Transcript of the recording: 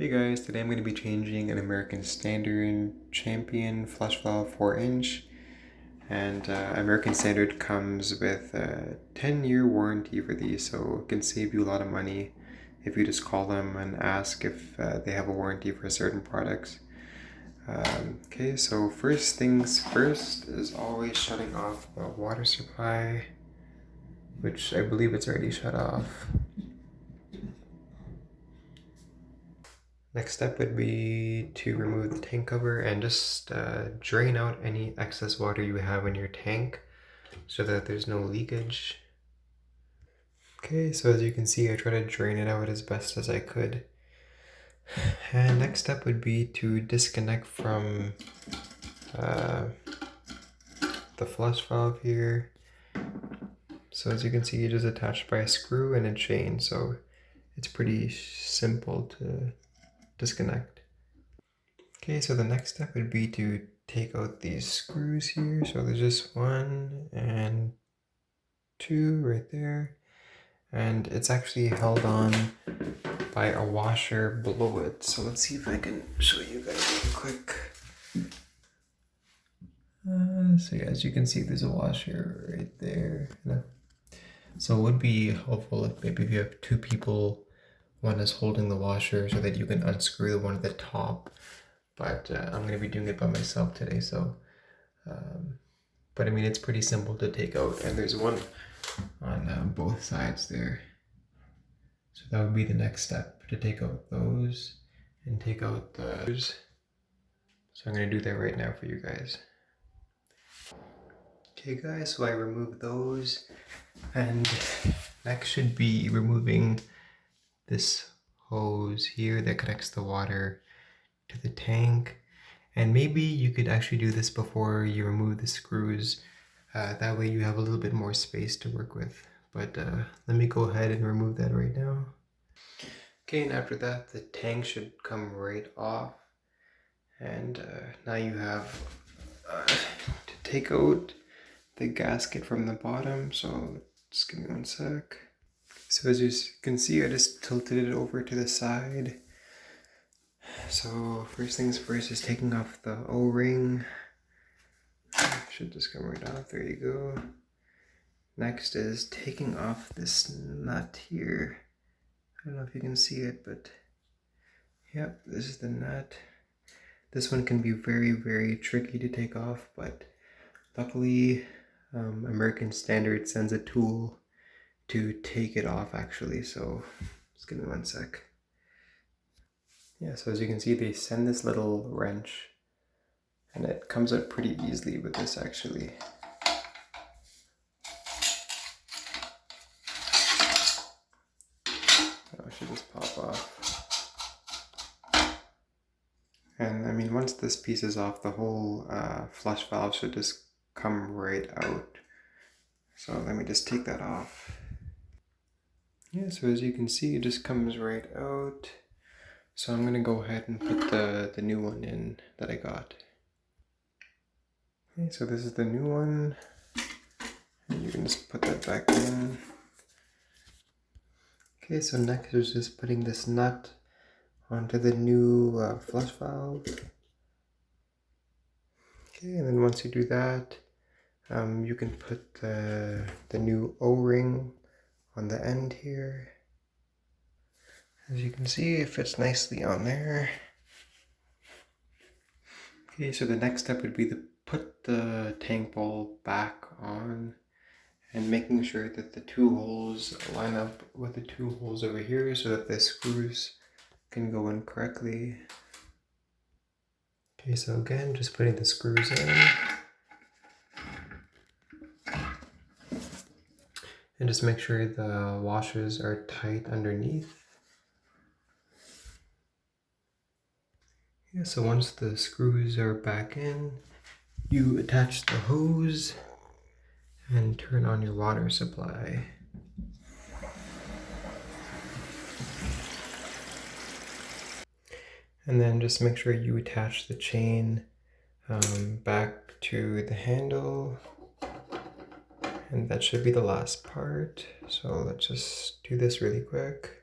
Hey guys, today I'm going to be changing an American Standard Champion flush valve 4-inch, and American Standard comes with a 10-year warranty for these, so it can save you a lot of money if you just call them and ask if they have a warranty for certain products. Okay, so first things first is always shutting off the water supply, which I believe it's already shut off. Next step would be to remove the tank cover and just drain out any excess water you have in your tank so that there's no leakage. Okay, so as you can see, I try to drain it out as best as I could. And next step would be to disconnect from the flush valve here. So as you can see, it is attached by a screw and a chain, so it's pretty simple to disconnect. Okay, so the next step would be to take out these screws here. So there's just 1 and 2 right there. And it's actually held on by a washer below it. So let's see if I can show you guys real quick. So yeah, as you can see, there's a washer right there. So it would be helpful if maybe if you have 2 people, one is holding the washer so that you can unscrew the one at the top. But I'm going to be doing it by myself today, so but I mean, it's pretty simple to take out, and there's one on both sides there. So that would be the next step, to take out those and take out those. So I'm going to do that right now for you guys. Okay guys, so I removed those, and next should be removing this hose here that connects the water to the tank. And maybe you could actually do this before you remove the screws. That way you have a little bit more space to work with. But let me go ahead and remove that right now. Okay, and after that, the tank should come right off. And now you have to take out the gasket from the bottom. So just give me 1 sec. So as you can see, I just tilted it over to the side. So first things first is taking off the O-ring. Should just come right off, there you go. Next is taking off this nut here. I don't know if you can see it, but yep, this is the nut. This one can be very, very tricky to take off, but luckily American Standard sends a tool to take it off actually, so just give me 1 sec. Yeah, so as you can see, they send this little wrench, and it comes out pretty easily with this actually. Oh, it should just pop off. And I mean, once this piece is off, the whole flush valve should just come right out. So let me just take that off. Yeah, so as you can see, it just comes right out. So I'm gonna go ahead and put the new one in that I got. Okay, so this is the new one. And you can just put that back in. Okay, so next is just putting this nut onto the new flush valve. Okay, and then once you do that, you can put the new O-ring on the end here. As you can see, it fits nicely on there. Okay, so the next step would be to put the tank bowl back on and making sure that the 2 holes line up with the 2 holes over here so that the screws can go in correctly. Okay, so again, just putting the screws in. And just make sure the washers are tight underneath. Yeah, so once the screws are back in, you attach the hose and turn on your water supply. And then just make sure you attach the chain back to the handle. And that should be the last part. So let's just do this really quick.